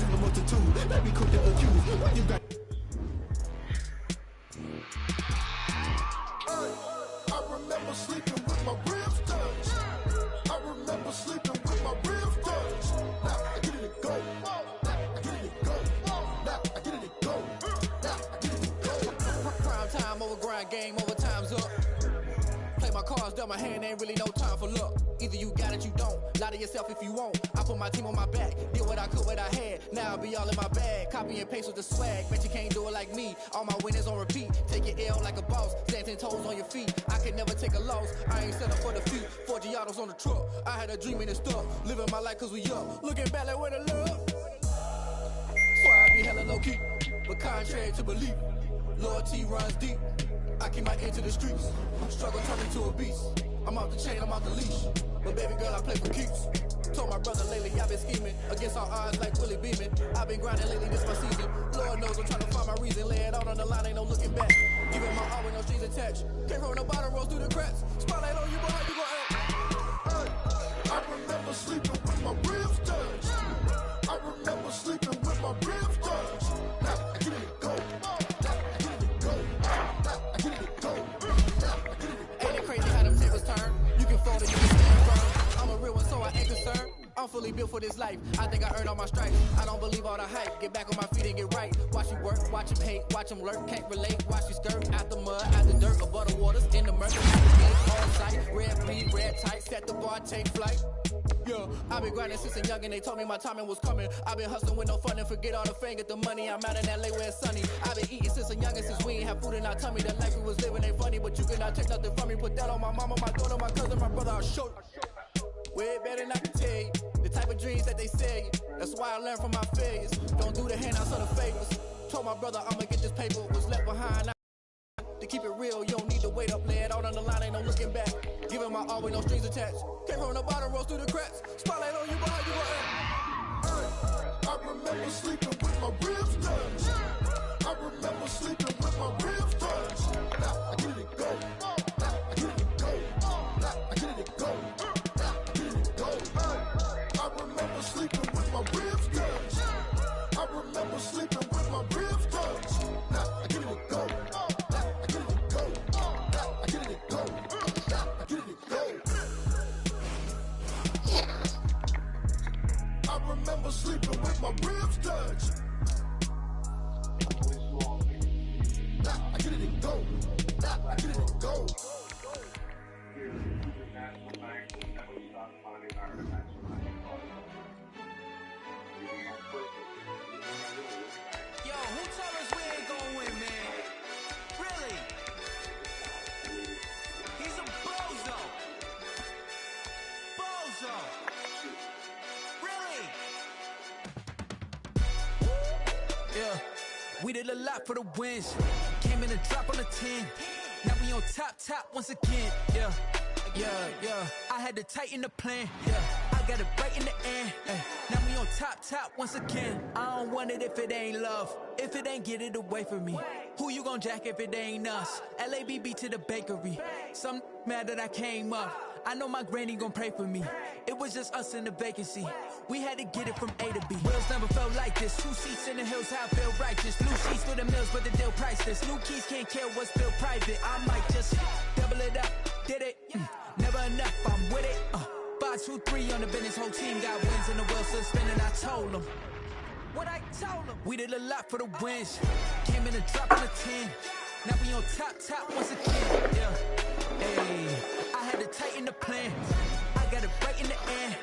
in the multitude that be quick to accuse. When you got I remember sleeping with my ribs touched. I remember sleeping with my ribs touched. Now I get it to go. Now I get it to go. Now I get it to go. Now I get it to go. Prime time over grind game, over time's up. Play my cards, dealt my hand, ain't really no time for luck. Either you got it, you don't. Lie to yourself if you won't. I put my team on my back, did what I could, what I had. Now I'll be all in my bag. Copy and paste with the swag. Bet you can't do it like me. All my winners on repeat. Take your L like a boss. Stand 10 toes on your feet. I can never take a loss. I ain't set up for defeat. 4 Giottos on the truck. I had a dream and it stuck. Living my life cause we up. Looking back like where the love. So I be hella low key. But contrary to belief, loyalty runs deep. I keep my ear to the streets. Struggle turned into a beast. I'm off the chain, I'm off the leash. But baby girl, I play for keeps. Told my brother lately I've been scheming against all odds like Willie Beeman. I've been grinding lately, this my season. Lord knows I'm trying to find my reason. Lay it out on the line, ain't no looking back. Giving my all with no strings attached. Came from the bottom, rose through the cracks. Spotlight on you, but how you gon' act? I remember sleeping with my ribs touched. I remember sleeping with my ribs touched. Now I get it to go. Now I get it to go. Now I get it to go. Now I get it to go. Ain't it crazy how them tables turn? You can fold it, you can stand firm. I'm a real one, so I ain't concerned. I'm fully built for this life. I think I earned all my stripes. I don't believe all the hype. Get back on my feet and get right. Watch you work, watch him hate, watch him lurk. Can't relate, watch you skirt. Out the mud, out the dirt, above the waters, in the murder. On sight, red bleed, red tight. Set the bar, take flight. Yeah, I've been grinding since a young and they told me my timing was coming. I've been hustling with no fun and forget all the fame, get the money. I'm out in LA where it's sunny. I've been eating since a young and since we ain't have food in our tummy. The life we was living ain't funny, but you cannot take nothing from me. Put that on my mama, my daughter, my cousin, my brother, I'll show you. Way better than I can tell you. The type of dreams that they sell you. That's why I learned from my failures. Don't do the handouts or the favors. Told my brother I'ma get this paper. Was left behind. To keep it real, you don't need to wait up. Lay it out on the line, ain't no looking back. Giving my all with no strings attached. Came from the bottom, rose through the cracks. Spotlight on you, but how you gon' act? I remember sleeping with my ribs touched. I remember sleeping with my ribs touched. Now I get it to go. Now I get it to go. Now I get it to go. Now I get it to go. I remember sleeping with my ribs touched. I remember sleeping with my ribs touched. Now I get it to go. I remember sleeping with my ribs touched. Now I get it to go. Now I get it to go. Yo, who told us we ain't gonna win, man? Really? He's a bozo. Bozo. Really? Yeah, we did a lot for the wins. Came in a drop on the 10. Now we on top once again. Yeah. I had to tighten the plan. Yeah, I got it right in the end. Now we on top once again. I don't want it if it ain't love. If it ain't, get it away from me. Who you gon' jack if it ain't us? LABB to the bakery. Some mad that I came up. I know my granny gon' pray for me. It was just us in the vacancy. We had to get it from A to B. Wheels never felt like this. 2 seats in the hills, how I feel righteous. New sheets for the mills, but the deal priceless. New keys can't kill what's built private. I might just double it up. Did it? Never enough, I'm with it. 5, 2, 3 on the business. Whole team got wins and the wheels still spinning. I told them what I told them. We did a lot for the wins. Came in a drop on the 10. Now we on top once again. Yeah. Hey, I had to tighten the plan. I got it right in the end.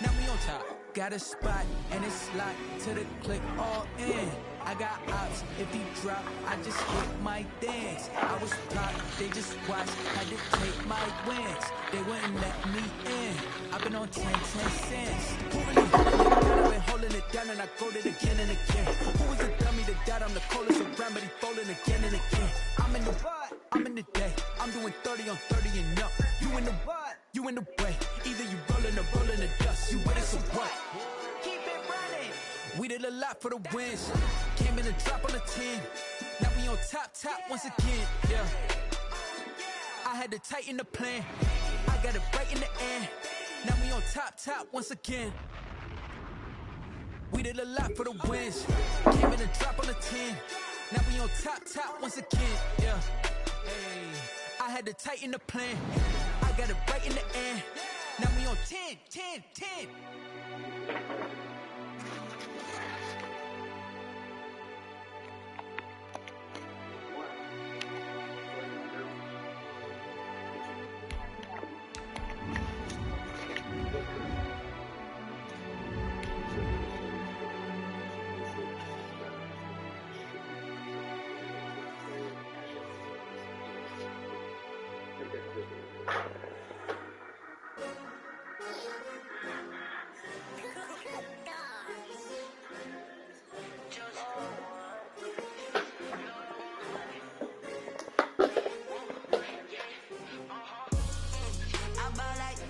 Now we on top. Got a spot and it's locked to the click all in. I got ops, if he drop, I just hit my dance. I was blocked, they just watched, had to take my wins. They wouldn't let me in. I've been on 10 cents. Who really holding it down? I've been holding it down and I go it again and again. Who was the dummy that died? I'm the coldest around, but he folding again and again. I'm in the what? I'm in the day. I'm doing 30 on 30 and up. You in the what? You in the way. Either you rolling or rolling the dust. You with us or what? Keep it running. We did a lot for the wins. Came in a drop on the 10. Now we on top once again. Yeah. I had to tighten the plan. I got it right in the end. Now we on top once again. We did a lot for the wins. Came in a drop on the 10. Now we on top once again. Yeah. Hey. I had to tighten the plan. I got it right in the end. Now we on 10.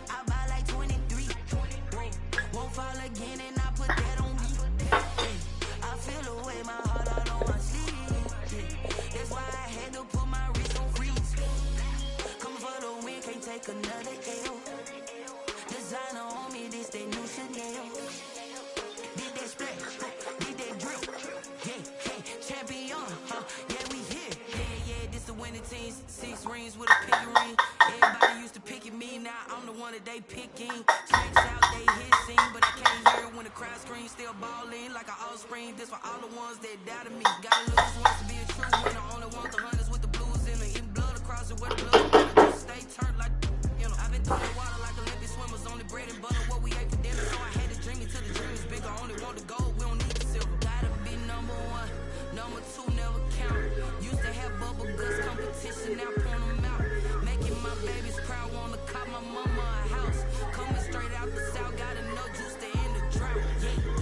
I buy like 23. Won't fall again and I put that on me. I feel the way my heart out on my sleeve. That's why I had to put my wrist on freeze. Coming for the win, can't take another L. Designer on me, this that new Chanel. Did that splash, did that drip. Yeah, champion, yeah, we here. Yeah, this the winning team. 6 rings with a pinky ring. Everybody used to picking me, now I'm the one that they picking. Stretch out, they hit scene, but I can't hear when the crowd screams. Still ballin' like an offspring. This for all the ones that doubted me. Gotta lose once to be a true winner. Only want the hunters with the blues in it. Even blood across it with the blood. Just stay turned like, you know. I've been through the water like Olympic swimmers. Only bread and butter, what we ate for dinner. So I had to dream it till the dream is bigger. Only want the gold, we don't need the silver. Gotta be number 1, number 2 never count. Used to have bubble guts competition, now point them out. Making my babies proud, wanna cop my mama a house. Coming straight out the south, got enough juice to end the drought. Yeah.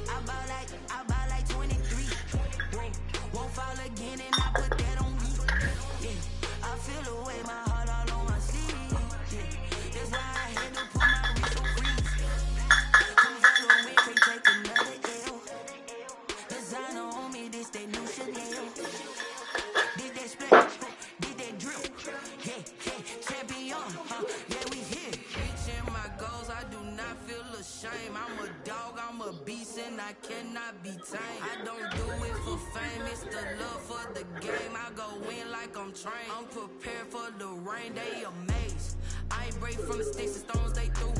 I buy like 23. Won't fall again and I put that on me. Yeah. I feel the way my heart all on my sleeve. Yeah. That's why I had to put my wrist on freeze. Come for the win, can't take another L. Designer on me, this that new Chanel. Did that splash, did that drip. Yeah, champion, yeah, we here. Reaching my goals, I do not feel ashamed. I'm a dog, I'm a beast, and I cannot be tamed. I don't do it for fame, it's the love for the game. I go in like I'm trained. I'm prepared for the rain, they amazed. I ain't break from the sticks and stones they threw.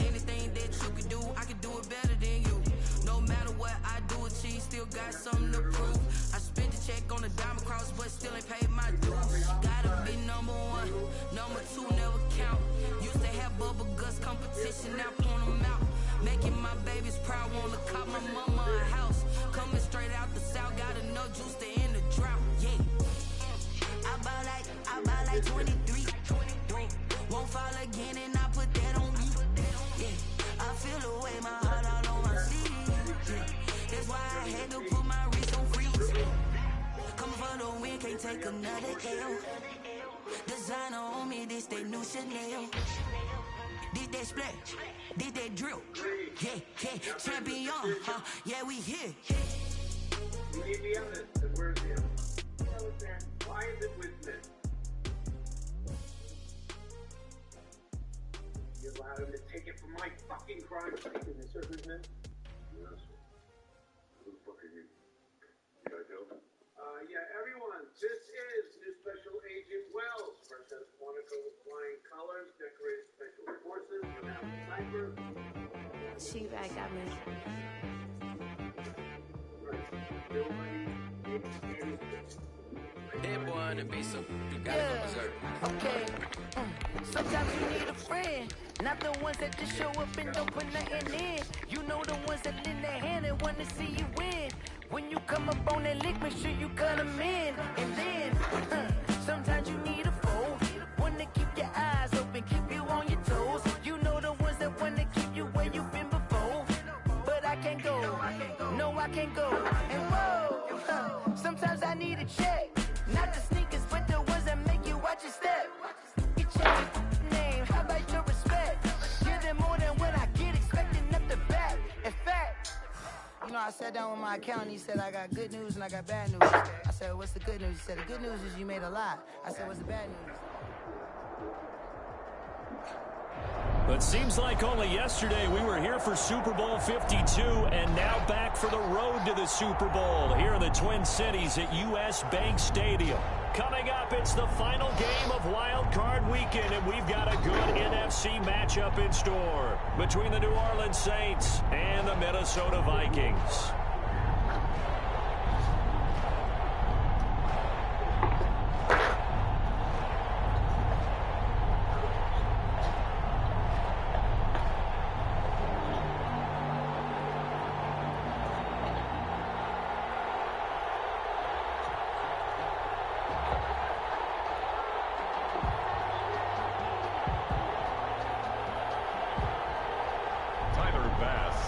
Anything that you can do, I can do it better than you. No matter what I do, achieve, still got something to prove. I spent the check on the diamond cross, but still ain't paid my dues. Gotta be number 1, number 2 never count. Used to have bubble guts competition, now point them out. Making my babies proud, wanna cop my mama a house. Coming straight out the south, got enough juice to end the drought. Yeah. I buy like 23. Won't fall again and I put that on me. Yeah. I feel the way my heart all on my sleeve. Yeah. That's why I had to put my wrist on freeze. Coming for the win, can't take another L. Designer on me, this that new Chanel. Did that splash, did that drip. Yeah, champion, yeah, we here. You need the evidence, and where's the evidence? Why is it with me? You allowed him to take it from my fucking crime scene. Can you serve his men? Yes. Who the fuck are you? You got help? Yeah, everyone, this is new Special Agent Wells. Princess Monaco with flying colors, decorated special forces, renowned sniper. She back got me. That boy on the beat, so you gotta go berserk. Okay. Sometimes you need a friend, not the ones that just show up and don't put nothing in. You know the ones that lend their hand and want to see you win. When you come up on that lick, make sure you cut them in. And then, sometimes you need a foe, one to keep your eyes open, keep you on your toes. You know the ones that want to keep you where you've been before. But I can't go, no I can't go. And whoa, sometimes I need a check. Not the sneakers, but the ones that make you watch your step. You change your name, how about your respect? Give them more than what I get, expecting up the back. In fact, you know, I sat down with my accountant, he said I got good news and I got bad news. I said, what's the good news? He said, the good news is you made a lot. I said, what's the bad news? But seems like only yesterday we were here for Super Bowl 52 and now back for the road to the Super Bowl here in the Twin Cities at US Bank Stadium. Coming up, it's the final game of Wild Card Weekend, and we've got a good NFC matchup in store between the New Orleans Saints and the Minnesota Vikings.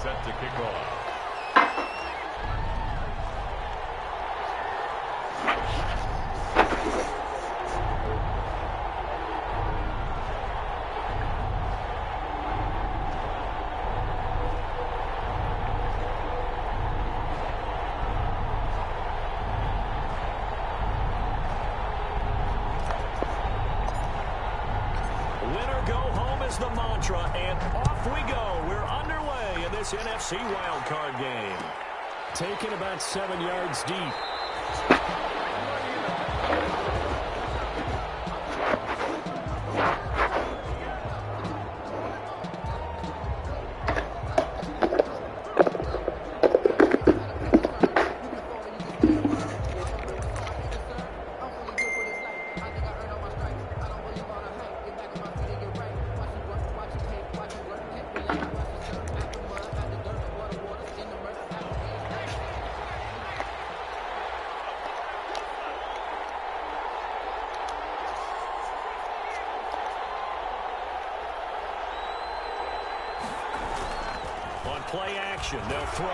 Set to kick off. Winner go home is the mantra, and off we go. We're underway in this NFC wildcard game. Taken about 7 yards deep. Play action, they'll throw.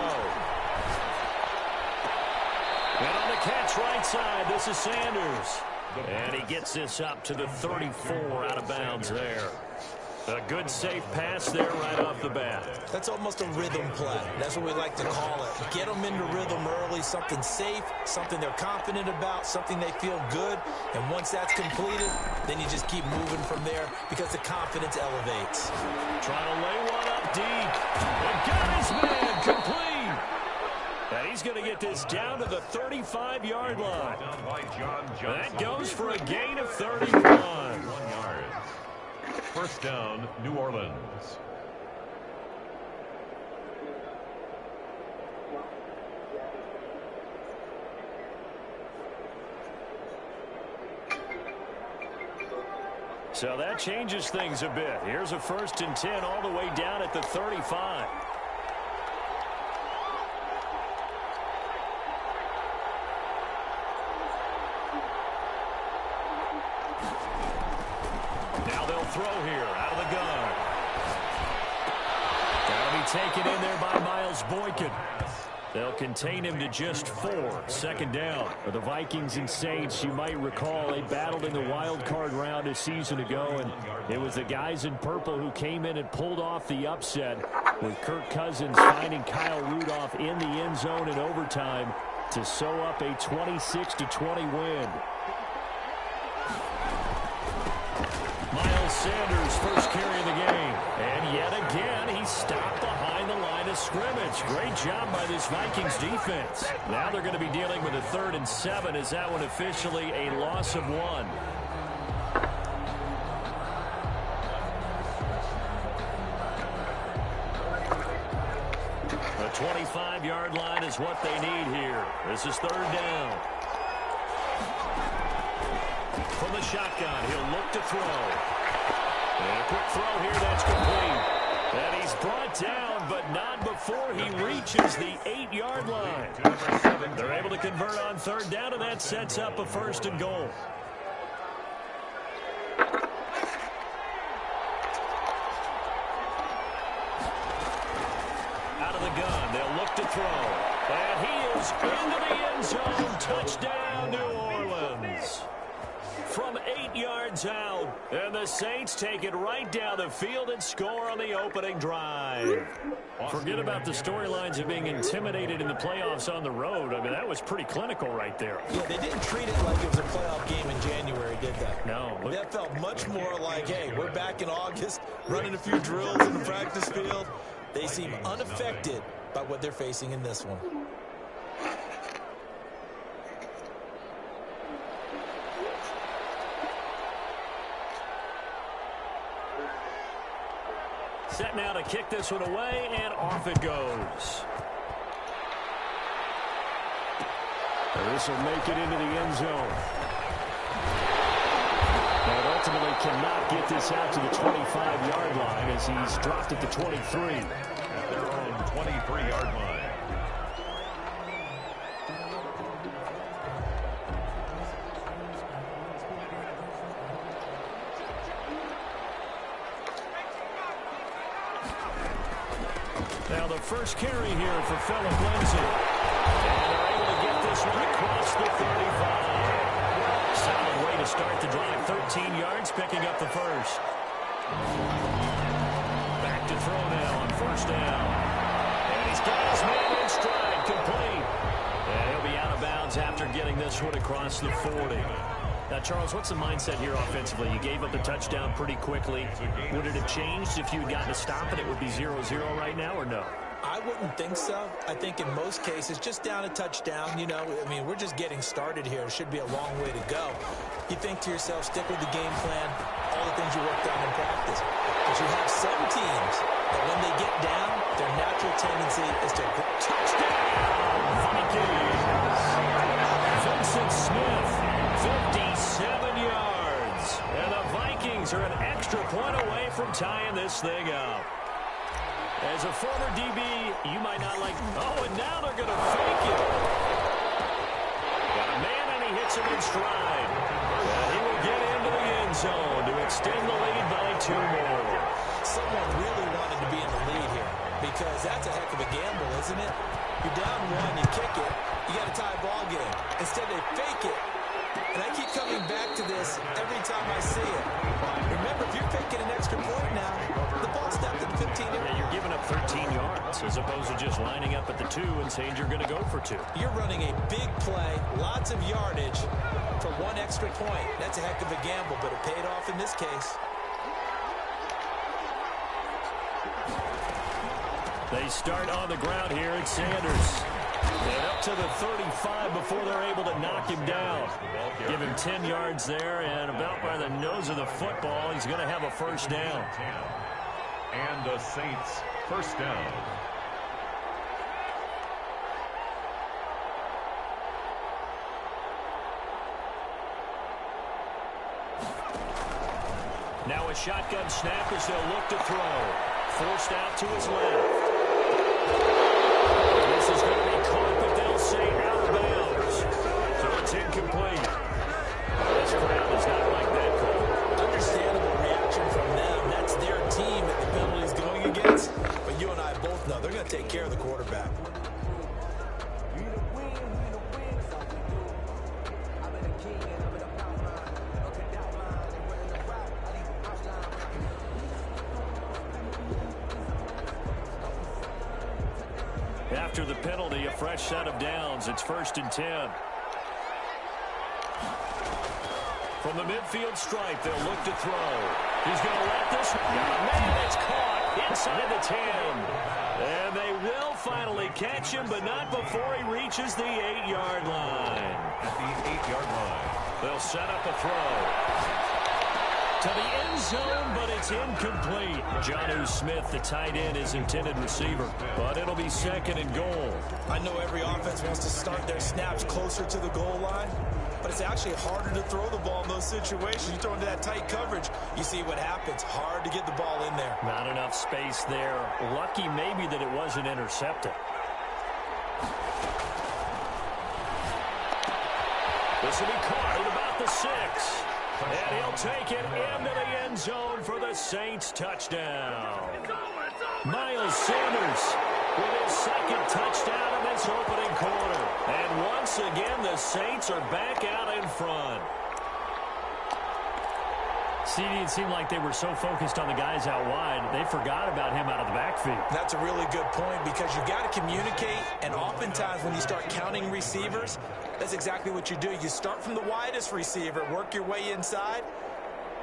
And on the catch right side, this is Sanders. And he gets this up to the 34 out of bounds there. A good safe pass there right off the bat. That's almost a rhythm play. That's what we like to call it. Get them into rhythm early, something safe, something they're confident about, something they feel good. And once that's completed, then you just keep moving from there because the confidence elevates. Trying to lay one up deep. And got his man complete. And he's going to get this down to the 35-yard line. That goes for a gain of 31. 1 yard. First down, New Orleans. So that changes things a bit. Here's a 1st and 10 all the way down at the 35. Now they'll throw here out of the gun. That'll be taken in there by Miles Boykin. They'll contain him to just 4. 2nd down. For the Vikings and Saints, you might recall they battled in the wild card round a season ago, and it was the guys in purple who came in and pulled off the upset, with Kirk Cousins finding Kyle Rudolph in the end zone in overtime to sew up a 26-20 win. Miles Sanders, first carry of the game. And yet again, he stopped behind the line of scrimmage. Great job by this Vikings defense. Now they're going to be dealing with a 3rd and 7. Is that one officially a loss of 1? The 25-yard line is what they need here. This is 3rd down. From the shotgun, he'll look to throw. And a quick throw here, that's complete. And he's brought down, but not before he reaches the 8-yard line. They're able to convert on 3rd down, and that sets up a 1st and goal. Out of the gun, they'll look to throw. And he is into the end zone. Touchdown, New Orleans. From 8 yards out, and the Saints take it right down the field and score on the opening drive. Forget about the storylines of being intimidated in the playoffs on the road. I mean, that was pretty clinical right there. Yeah, they didn't treat it like it was a playoff game in January, did did that. No. That felt much more like, hey, we're back in August, running a few drills in the practice field. They seem unaffected by what they're facing in this one. Set now to kick this one away, and off it goes. This will make it into the end zone. But ultimately cannot get this out to the 25-yard line as he's dropped at the 23. At their own 23-yard line. Now the first carry here for Phillip Lindsay. And they're able to get this one across the 35. Solid way to start the drive. 13 yards, picking up the first. Back to throw now on first down. And he's got his man in stride, complete. And he'll be out of bounds after getting this one across the 40. Now, Charles, what's the mindset here offensively? You gave up the touchdown pretty quickly. Would it have changed if you had gotten to stop it? It would be 0-0 right now, or no? I wouldn't think so. I think in most cases, just down a touchdown, you know, I mean, we're just getting started here. It should be a long way to go. You think to yourself, stick with the game plan, all the things you worked on in practice. But you have some teams that when they get down, their natural tendency is to touchdown. Vikings. Vincent Smith, 57 yards. And the Vikings are an extra point away from tying this thing up. As a former DB, you might not like, oh, and now they're going to fake it. Got a man, and he hits him in stride. And he will get into the end zone to extend the lead by 2 more. Someone really wanted to be in the lead here because that's a heck of a gamble, isn't it? You're down 1, you kick it, you got a tie ball game. Instead, they fake it. And I keep coming back to this every time I see it. Remember, if you're taking an extra point now, the ball's snapped at the 15. Yeah, you're giving up 13 yards as opposed to just lining up at the 2 and saying you're going to go for 2. You're running a big play, lots of yardage for 1 extra point. That's a heck of a gamble, but it paid off in this case. They start on the ground here at Sanders. And up to the 35 before they're able to knock him down. Give him 10 yards there, and about by the nose of the football, he's going to have a first down. And the Saints first down. Now a shotgun snap as they'll look to throw. Forced out to his left. This is going to be caught, but they'll say out of bounds. So it's incomplete. This crowd does not like that call. Understandable reaction from them. That's their team that the penalty is going against. But you and I both know they're going to take care of the quarterback. After the penalty, a fresh set of downs. It's 1st and 10. From the midfield stripe, they'll look to throw. He's going to let this one go. Man, it's caught inside the 10. And they will finally catch him, but not before he reaches the 8-yard line. At the 8-yard line. They'll set up a throw to the end zone, but it's incomplete. Jonnu Smith, the tight end, is intended receiver, but it'll be 2nd and goal. I know every offense wants to start their snaps closer to the goal line, but it's actually harder to throw the ball in those situations. You throw into that tight coverage, you see what happens. Hard to get the ball in there. Not enough space there. Lucky maybe that it wasn't intercepted. This will be caught at about the 6. And he'll take it into the end zone for the Saints touchdown. Miles Sanders with his 2nd touchdown in this opening quarter. And once again, the Saints are back out in front. See, it seemed like they were so focused on the guys out wide, they forgot about him out of the backfield. That's a really good point because you got to communicate, and oftentimes when you start counting receivers, That's exactly what you do. You start from the widest receiver, work your way inside.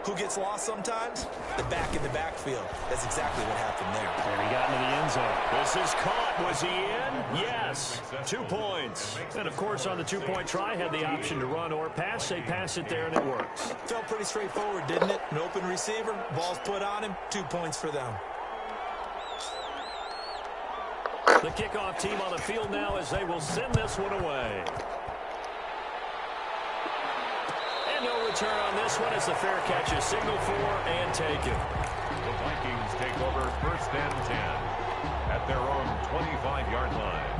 Who gets lost sometimes? The back in the backfield. That's exactly what happened there. And he got into the end zone. This is caught. Was he in? Yes. 2 points. And, of course, on the two-point try, had the option to run or pass. They pass it there, and it works. Felt pretty straightforward, didn't it? An open receiver, ball's put on him, 2 points for them. The kickoff team on the field now as they will send this one away. And no return on this one as the fair catch is signaled for and taken. The Vikings take over 1st and 10 at their own 25-yard line.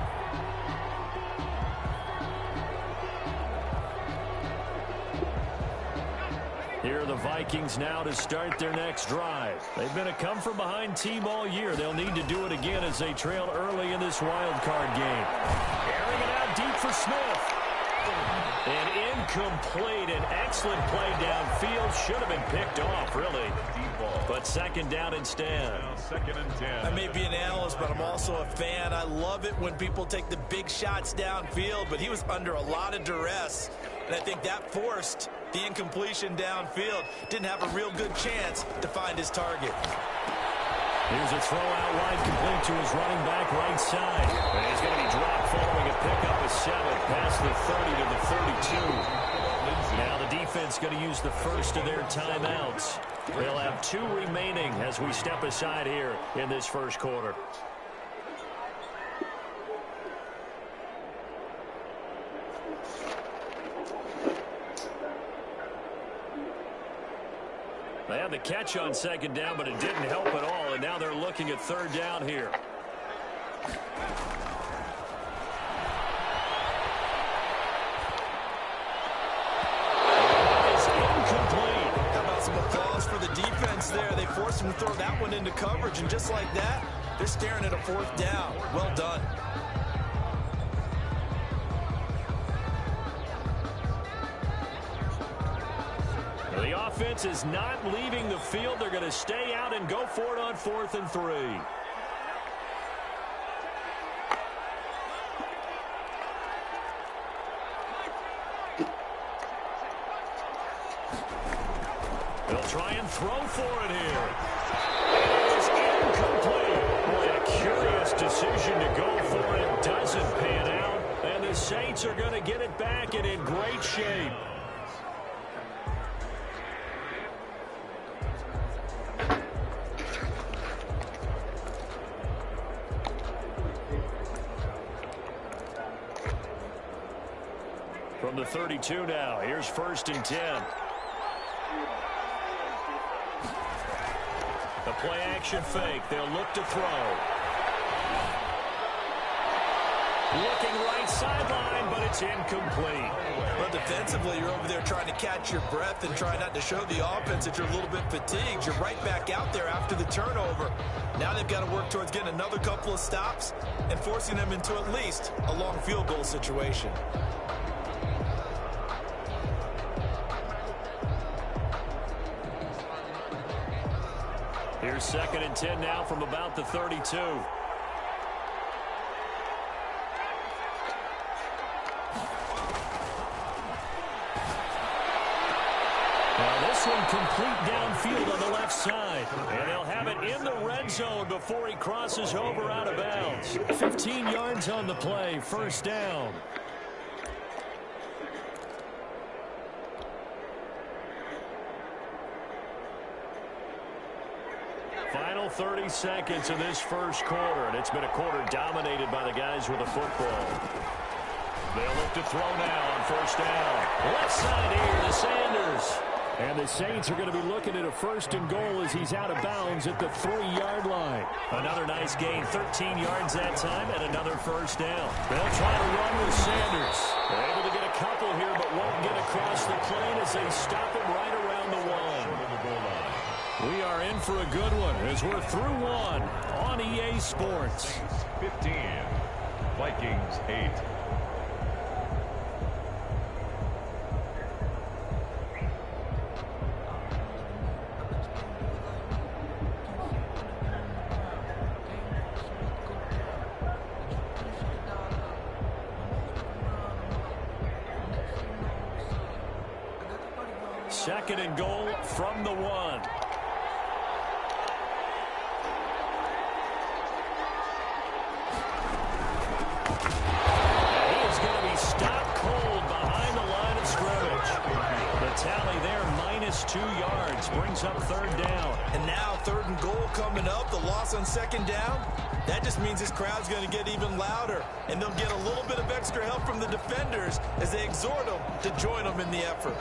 Here are the Vikings now to start their next drive. They've been a come-from-behind team all year. They'll need to do it again as they trail early in this wild card game. Airing it out deep for Smith. An incomplete and excellent play downfield. Should have been picked off, really. But 2nd down instead. 2nd and 10. I may be an analyst, but I'm also a fan. I love it when people take the big shots downfield, but he was under a lot of duress. And I think that forced the incompletion downfield. Didn't have a real good chance to find his target. Here's a throw out wide complete to his running back right side. And he's going to be dropped following a pickup of 7 past the 30 to the 32. Now the defense going to use the first of their timeouts. They'll have 2 remaining as we step aside here in this first quarter. They had the catch on 2nd down, but it didn't help at all, and now they're looking at 3rd down here. It is incomplete. How about some applause for the defense there? They forced him to throw that one into coverage, and just like that, they're staring at a 4th down. Well done. The offense is not leaving the field. They're going to stay out and go for it on 4th and 3. They'll try and throw for it here. It is incomplete. Boy, a curious decision to go for it. Doesn't pan out. And the Saints are going to get it back and in great shape. From the 32 now, here's 1st and 10. The play action fake. They'll look to throw. Looking right sideline, but it's incomplete. Well, defensively, you're over there trying to catch your breath and try not to show the offense that you're a little bit fatigued. You're right back out there after the turnover. Now they've got to work towards getting another couple of stops and forcing them into at least a long field goal situation. Here's 2nd and 10 now from about the 32. Now this one complete downfield on the left side. And they'll have it in the red zone before he crosses over out of bounds. 15 yards on the play, 1st down. Final 30 seconds of this first quarter, and it's been a quarter dominated by the guys with the football. They'll look to throw now on 1st down. Left side here to Sanders. And the Saints are going to be looking at a 1st and goal as he's out of bounds at the 3-yard line. Another nice gain, 13 yards that time, and another 1st down. They'll try to run with Sanders. They're able to get a couple here, but won't get across the plane as they stop him right around the 1. We are in for a good one as we're through 1 on EA Sports. 15, Vikings 8. 2nd and goal from the 1. And he is going to be stopped cold behind the line of scrimmage. The tally there, -2 yards, brings up 3rd down. And now 3rd and goal coming up, the loss on 2nd down. That just means this crowd's going to get even louder, and they'll get a little bit of extra help from the defenders as they exhort them to join them in the effort.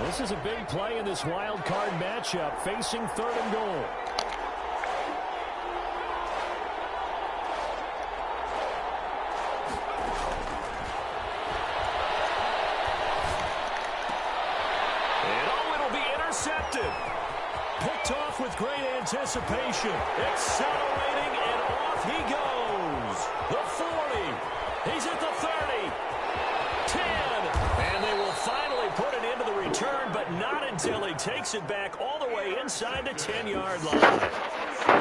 This is a big play in this wild card matchup, facing 3rd and goal. Picked off with great anticipation. Accelerating, and off he goes. The 40. He's at the 30. 10. And they will finally put it into the return, but not until he takes it back all the way inside the 10-yard line.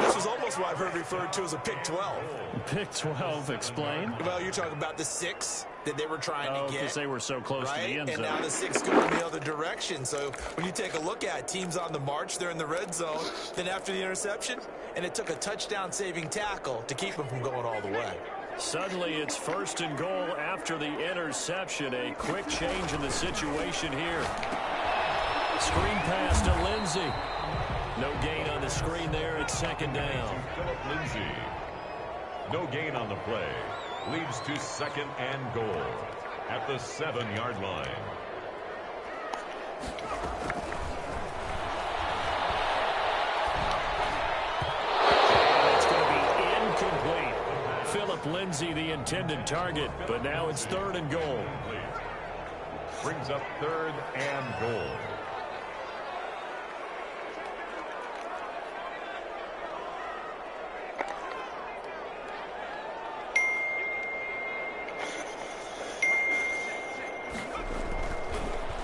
This is almost what I've heard referred to as a pick 12. Pick 12, explain? Well, you're talking about the 6 that they were trying to get. Because they were so close to the end zone. And now the 6 going the other direction. So when you take a look at teams on the march, they're in the red zone. Then after the interception, and it took a touchdown-saving tackle to keep them from going all the way. Suddenly it's 1st and goal after the interception. A quick change in the situation here. Screen pass to Lindsey. No gain on the screen there at 2nd down. Philip Lindsey. No gain on the play. Leads to 2nd and goal at the 7-yard line. It's going to be incomplete. Philip Lindsey, the intended target, but now it's 3rd and goal. Brings up 3rd and goal.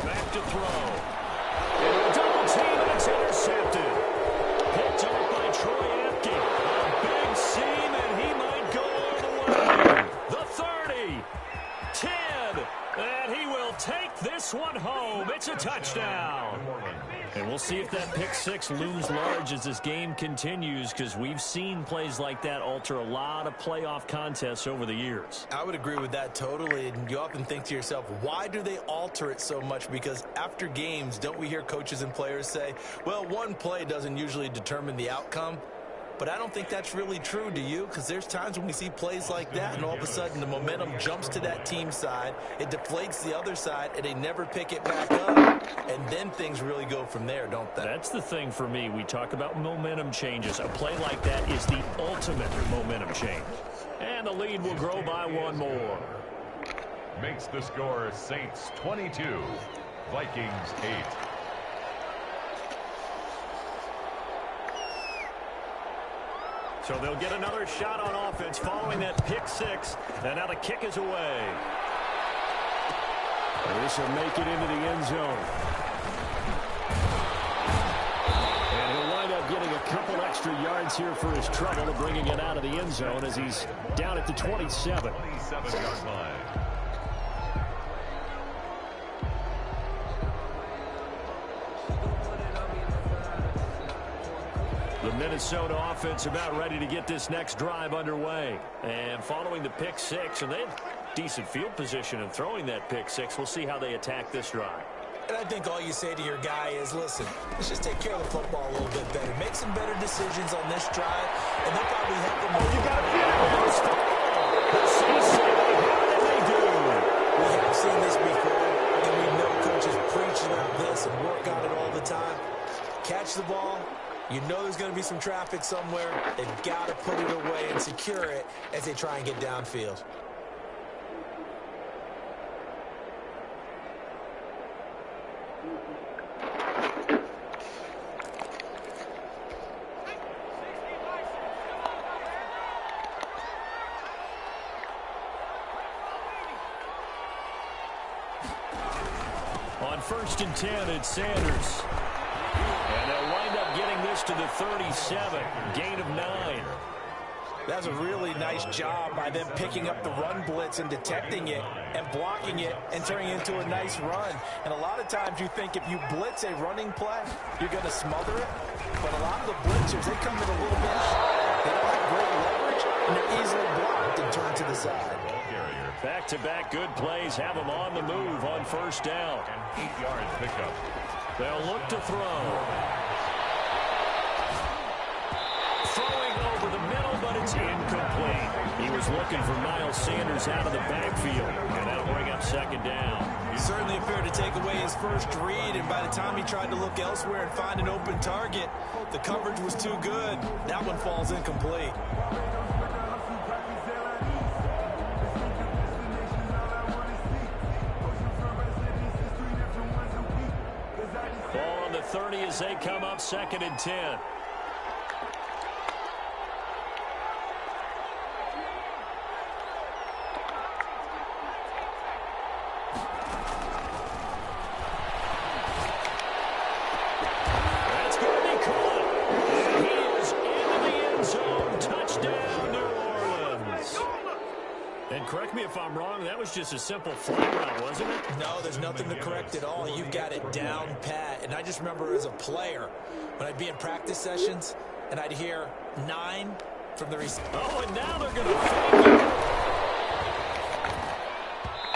Back to throw. And a double team, and it's intercepted. Picked up by Troy Apke. A big seam, and he might go all the way. The 30. 10. And he will take this one home. It's a touchdown. And we'll see if that pick 6 looms large as this game continues, because we've seen plays like that alter a lot of playoff contests over the years. I would agree with that totally. And you often think to yourself, why do they alter it so much? Because after games, don't we hear coaches and players say, well, one play doesn't usually determine the outcome? But I don't think that's really true, do you? Because there's times when we see plays like that, and all of a sudden the momentum jumps to that team side, it deflates the other side, and they never pick it back up. And then things really go from there, don't they? That's the thing for me. We talk about momentum changes. A play like that is the ultimate momentum change. And the lead will grow by 1 more. Makes the score Saints 22, Vikings 8. So they'll get another shot on offense following that pick 6. And now the kick is away. And this will make it into the end zone. And he'll wind up getting a couple extra yards here for his trouble of bringing it out of the end zone as he's down at the 27. 27-yard line. The Minnesota offense about ready to get this next drive underway. And following the pick 6, and they have decent field position in throwing that pick 6. We'll see how they attack this drive. And I think all you say to your guy is, listen, let's just take care of the football a little bit better. Make some better decisions on this drive, and they'll probably help them. Oh, you got to feel it. How did they do? We have seen this before, and we know coaches preach about this and work on it all the time. Catch the ball. You know there's going to be some traffic somewhere. They've got to put it away and secure it as they try and get downfield. On 1st and 10, it's Sanders. And they'll wind up getting this close to the 37. Gain of 9. That's a really nice job by them picking up the run blitz and detecting it and blocking it and turning it into a nice run. And a lot of times you think if you blitz a running play, you're going to smother it. But a lot of the blitzers, they come in a little bit high. They don't have great leverage, and they're easily blocked and turned to the side. Back-to-back good plays have them on the move on first down. An 8-yard pickup. They'll look to throw. Throwing over the middle, but it's incomplete. He was looking for Miles Sanders out of the backfield, and that'll bring up second down. He certainly appeared to take away his first read, and by the time he tried to look elsewhere and find an open target, the coverage was too good. That one falls incomplete. Ball on the 30 as they come up 2nd and 10. Correct me if I'm wrong, that was just a simple flat route, wasn't it? No, there's nothing to correct at all. You've got it down pat. And I just remember as a player, when I'd be in practice sessions, and I'd hear 9 from the receiver. Oh, and now they're going to fake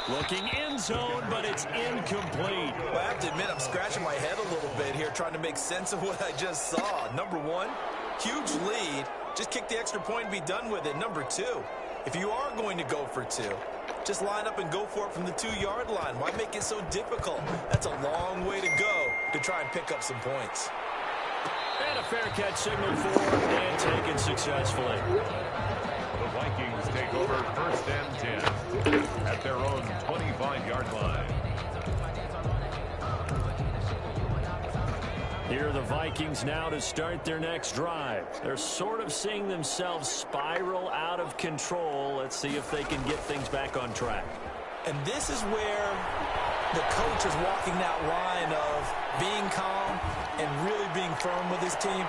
it. Looking end zone, but it's incomplete. Well, I have to admit, I'm scratching my head a little bit here, trying to make sense of what I just saw. Number 1, huge lead. Just kick the extra point and be done with it. Number 2. If you are going to go for 2, just line up and go for it from the 2-yard line. Why make it so difficult? That's a long way to go to try and pick up some points. And a fair catch signal for and taken successfully. The Vikings take over 1st and 10 at their own 25-yard line. Here are the Vikings now to start their next drive. They're sort of seeing themselves spiral out of control. Let's see if they can get things back on track. And this is where the coach is walking that line of being calm and really being firm with his team.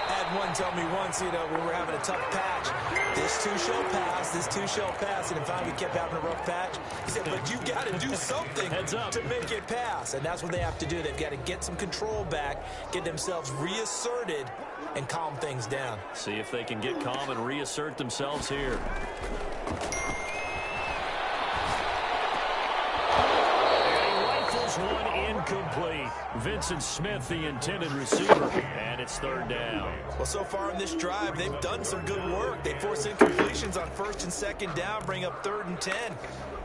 I had one tell me once, when we were having a tough patch, this too shall pass, this too shall pass. And in fact, we kept having a rough patch. He said, but you got to do something to make it pass. And that's what they have to do. They've got to get some control back, get themselves reasserted, and calm things down. See if they can get calm and reassert themselves here. One incomplete. Vincent Smith, the intended receiver, and it's 3rd down. Well, so far in this drive, they've done some good work. They force incompletions on 1st and 2nd down, bring up 3rd and 10.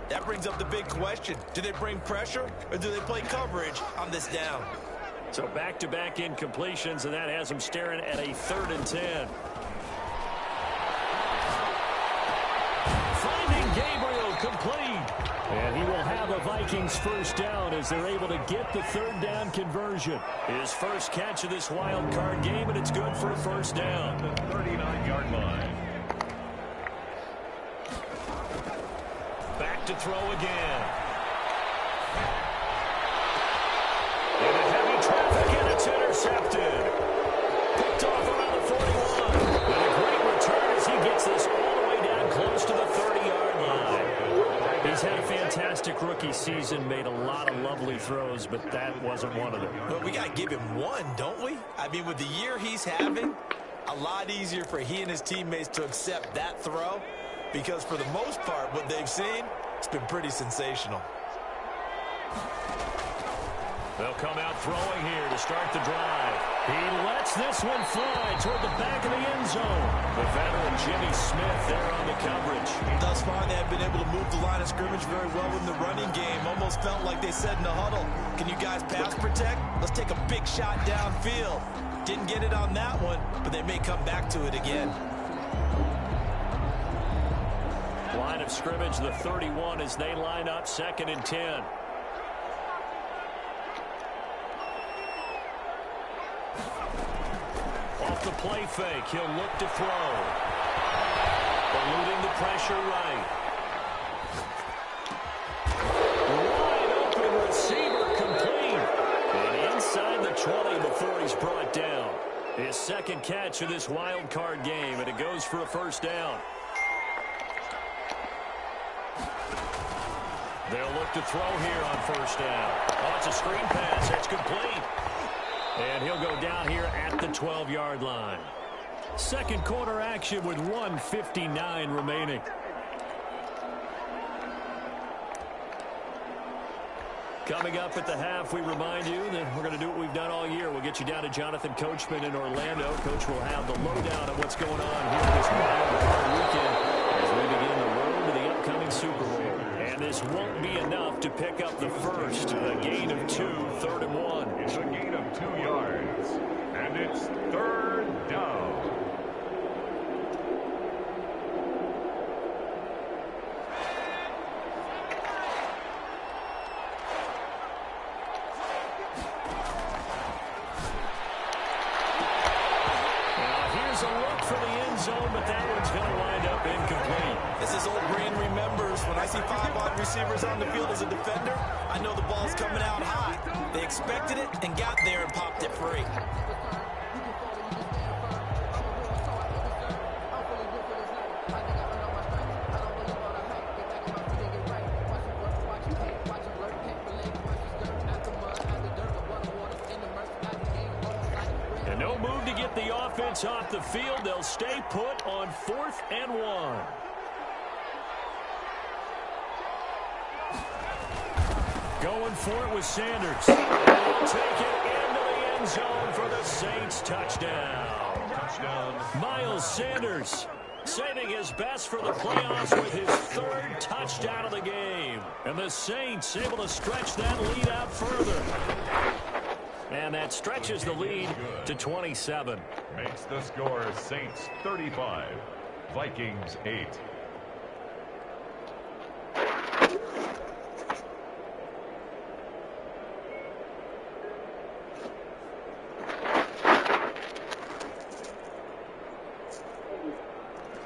That brings up the big question. Do they bring pressure, or do they play coverage on this down? So back-to-back incompletions, and that has them staring at a 3rd and 10. Finding Gabriel complete. And he will have a Vikings 1st down as they're able to get the 3rd down conversion. His first catch of this wild card game, and it's good for a 1st down. The 39-yard line. Back to throw again. In a heavy traffic, and it's intercepted. Picked off around the 41. And a great return as he gets this all the way down close to the 30-yard line. He's had a fantastic rookie season, made a lot of lovely throws, but that wasn't one of them. Well, we got to give him one, don't we? I mean, with the year he's having, a lot easier for he and his teammates to accept that throw, because for the most part, what they've seen, it's been pretty sensational. They'll come out throwing here to start the drive. He lets this one fly toward the back of the end zone. The veteran Jimmy Smith there on the coverage. Thus far, they have been able to move the line of scrimmage very well in the running game. Almost felt like they said in the huddle, can you guys pass protect? Let's take a big shot downfield. Didn't get it on that one, but they may come back to it again. Line of scrimmage, the 31 as they line up 2nd and 10. Off the play fake, he'll look to throw. Eluding the pressure right. Wide open receiver complete. And inside the 20 before he's brought down. His second catch of this wild card game, and it goes for a first down. They'll look to throw here on first down. Oh, it's a screen pass. It's complete. And he'll go down here at the 12-yard line. Second quarter action with 1:59 remaining. Coming up at the half, we remind you that we're going to do what we've done all year. We'll get you down to Jonathan Coachman in Orlando. Coach will have the lowdown of what's going on here this wild card weekend as we begin the road to the upcoming Super Bowl. And this won't be enough to pick up the first. A gain of 2, 3rd and 1. It's a gain of 2 yards, and it's 3rd down. But that one's going to wind up incomplete. This is old brain remembers. When I see 5 wide receivers on the field as a defender, I know the ball's coming out high. They expected it and got there and popped it free. And no move to get the offense off the field. They'll stay put on 4th and 1. Going for it with Sanders. They'll take it into the end zone for the Saints touchdown. Miles Sanders saving his best for the playoffs with his 3rd touchdown of the game. And the Saints able to stretch that lead out further. And that stretches the lead to 27. Makes the score Saints 35, Vikings 8.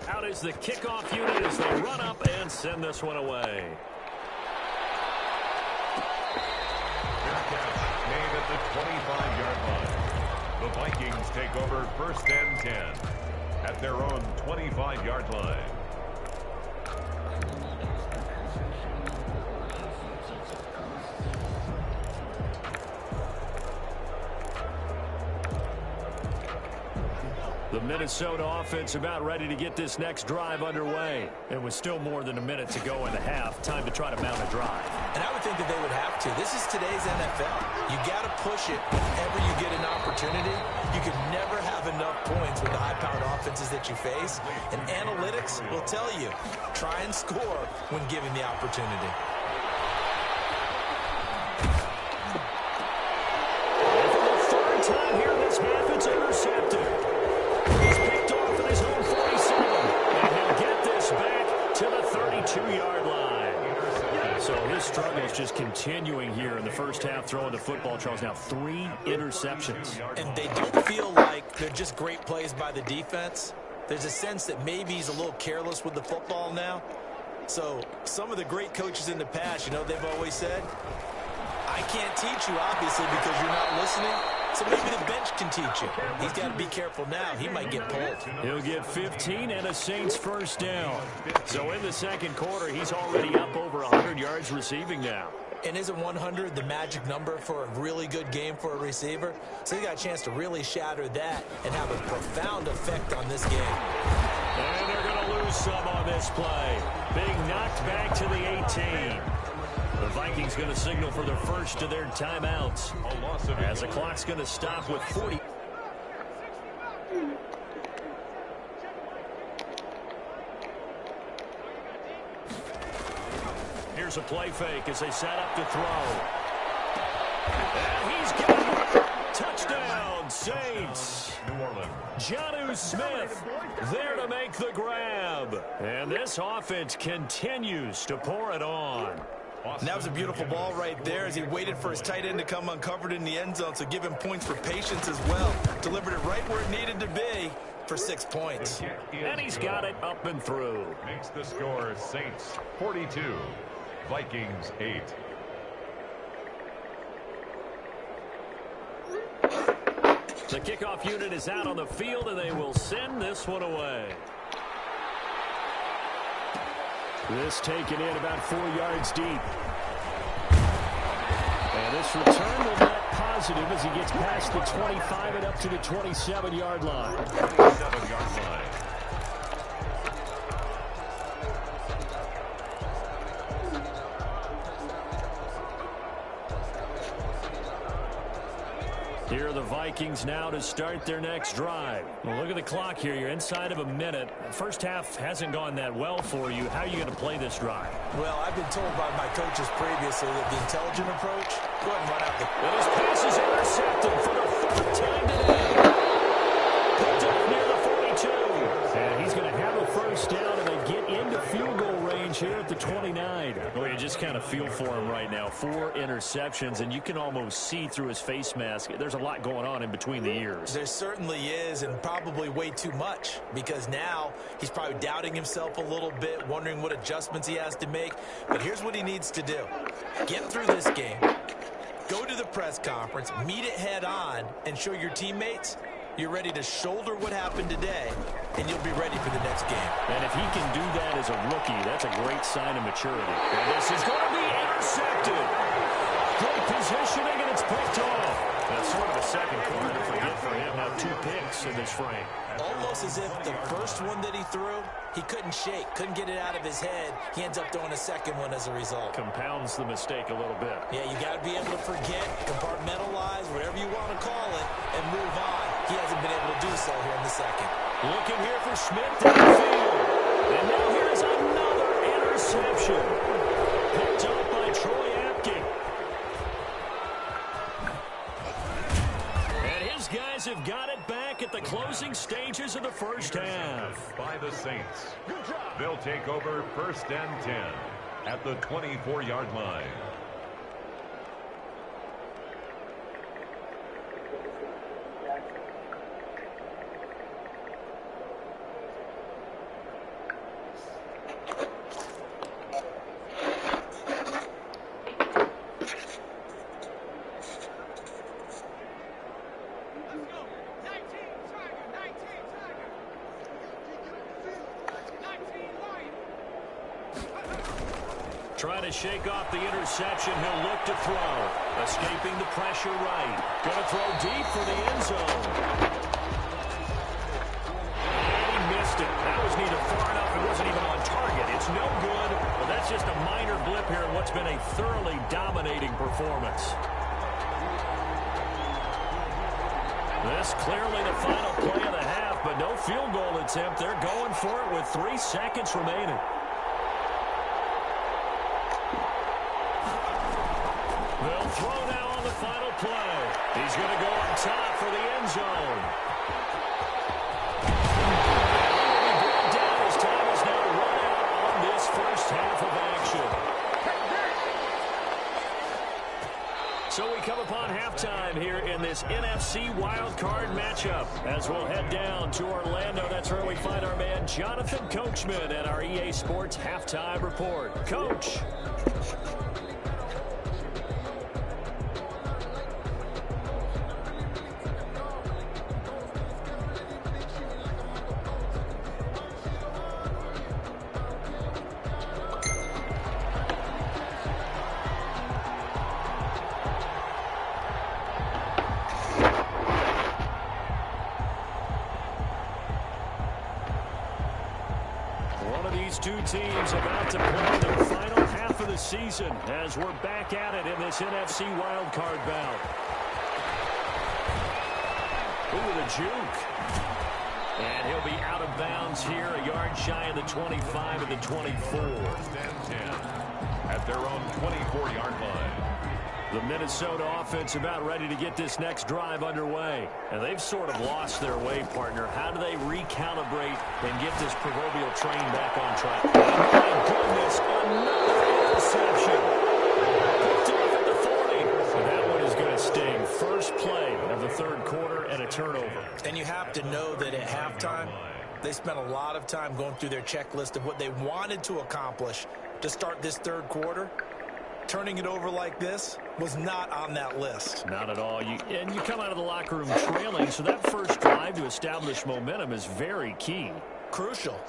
Out is the kickoff unit as they run up and send this one away. Made at the 25-yard line. The Vikings take over 1st and 10 at their own 25-yard line. The Minnesota offense about ready to get this next drive underway. It was still more than a minute to go in the half. Time to try to mount a drive. And I would think that they would have to. This is today's NFL. You got to push it whenever you get an opportunity. You can never have enough points with the high-powered offenses that you face. And analytics will tell you, try and score when given the opportunity. And for the 3rd time here in this half, it's intercepted. He's picked off at his own 47. And he'll get this back to the 32-yard line. So his struggle is just continuing here in the first half, throwing the football. Charles, now 3 interceptions. And they don't feel like they're just great plays by the defense. There's a sense that maybe he's a little careless with the football now. So some of the great coaches in the past, you know, they've always said, I can't teach you, obviously, because you're not listening. So maybe the bench can teach you. He's got to be careful now. He might get pulled. He'll get 15 and a Saints first down. So in the second quarter, he's already up over 100 yards receiving now. And isn't 100 the magic number for a really good game for a receiver? So he got a chance to really shatter that and have a profound effect on this game. And they're going to lose some on this play. Being knocked back to the 18. The Vikings going to signal for the first of their timeouts as the clock's going to stop with 40. Here's a play fake as they set up to throw. And he's got it. Touchdown, Saints. New Orleans. Jonnu Smith there to make the grab. And this offense continues to pour it on. And that was a beautiful ball right there as he waited for his tight end to come uncovered in the end zone, so give him points for patience as well. Delivered it right where it needed to be for 6 points. And he's got it up and through. Makes the score Saints 42, Vikings 8. The kickoff unit is out on the field, and they will send this one away. This taken in about 4 yards deep. And this return will net positive as he gets past the 25 and up to the 27-yard line. 27-yard line. Here are the Vikings now to start their next drive. Well, look at the clock here. You're inside of a minute. First half hasn't gone that well for you. How are you going to play this drive? Well, I've been told by my coaches previously that the intelligent approach, go ahead and run out the... And his pass is intercepted for the fourth time today. Picked up near the 42. And he's going to have a first down, and they get into field goal range here at the 29. Well, you just kind of feel for him right now. 4 interceptions, and you can almost see through his face mask. There's a lot going on in between the ears. There certainly is, and probably way too much, because now he's probably doubting himself a little bit, wondering what adjustments he has to make. But here's what he needs to do. Get through this game, go to the press conference, meet it head on, and show your teammates you're ready to shoulder what happened today, and you'll be ready for the next game. And if he can do that as a rookie, that's a great sign of maturity. And this is going to be intercepted. Great positioning, and it's picked off. That's sort of a second quarter to forget for him. Now 2 picks in this frame. Almost as if the first one that he threw, he couldn't shake, couldn't get it out of his head. He ends up throwing a second one as a result. Compounds the mistake a little bit. Yeah, you got to be able to forget, compartmentalize, whatever you want to call it, and move on. He hasn't been able to do so here in the second. Looking here for Smith downfield. And now here's another interception. Picked up by Troy Apke. And his guys have got it back at the closing stages of the first half. By the Saints. They'll take over 1st and 10 at the 24-yard line. Trying to shake off the interception. He'll look to throw. Escaping the pressure right. Going to throw deep for the end zone. And he missed it. That was neither far enough. It wasn't even on target. It's no good. But that's just a minor blip here in what's been a thoroughly dominating performance. This clearly the final play of the half, but no field goal attempt. They're going for it with 3 seconds remaining. They'll throw now on the final play. He's going to go on top for the end zone. He will be brought down as time is now run out on this first half of action. So we come upon halftime here in this NFC wildcard matchup. As we'll head down to Orlando, that's where we find our man Jonathan Coachman at our EA Sports Halftime Report. Coach. Two teams about to play the final half of the season as we're back at it in this NFC wildcard bout. Ooh, the juke. And he'll be out of bounds here, a yard shy of the 25 and the 24. 1st and 10 at their own 24-yard line. The Minnesota offense about ready to get this next drive underway. And they've sort of lost their way, partner. How do they recalibrate and get this proverbial train back on track? Oh, my goodness, another interception. Picked off at the 40. So that one is going to sting. First play of the third quarter and a turnover. And you have to know that at halftime, they spent a lot of time going through their checklist of what they wanted to accomplish to start this third quarter. turning it over like this was not on that list. Not at all. You come out of the locker room trailing, so that first drive to establish momentum is very key. Crucial.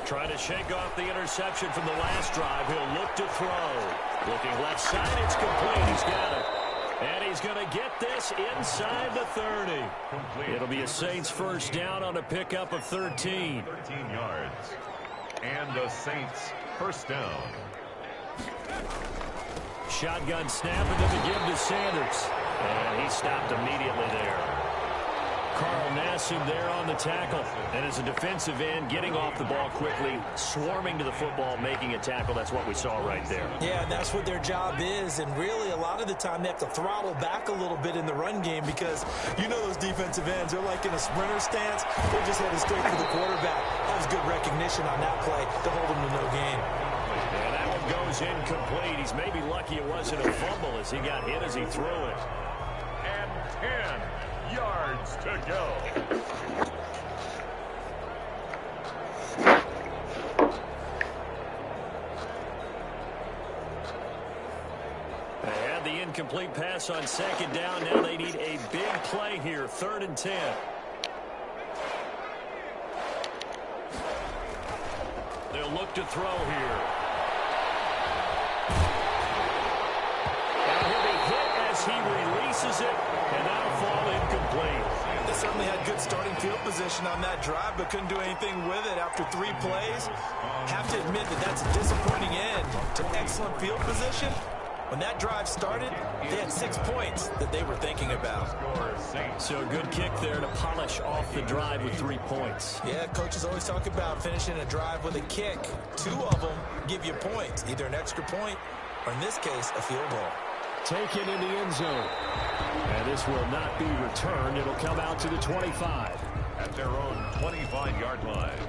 Trying to shake off the interception from the last drive. He'll look to throw. Looking left side, it's complete. He's got it. And he's going to get this inside the 30. Complete. It'll be a Saints first down on a pickup of 13. 13 yards. And the Saints first down. Shotgun snap and then the give to Sanders. And he stopped immediately there. Carl Nassib there on the tackle. And as a defensive end, getting off the ball quickly, swarming to the football, making a tackle. That's what we saw right there. Yeah, and that's what their job is. And really, a lot of the time, they have to throttle back a little bit in the run game because you know those defensive ends, they're like in a sprinter stance. They're just headed straight for the quarterback. That was good recognition on that play to hold him to no gain. And that one goes incomplete. He's maybe lucky it wasn't a fumble as he got hit as he threw it. And 10 yards to go. They had the incomplete pass on second down. Now they need a big play here. 3rd and 10. They'll look to throw here. And he'll be hit as he releases it, and that'll fall incomplete. They certainly had good starting field position on that drive, but couldn't do anything with it after 3 plays. Have to admit that that's a disappointing end to excellent field position. When that drive started, they had 6 points that they were thinking about. So a good kick there to polish off the drive with 3 points. Yeah, coaches always talk about finishing a drive with a kick. 2 of them give you points, either an extra point or, in this case, a field goal. Taken in the end zone. And this will not be returned. It'll come out to the 25. At their own 25-yard line.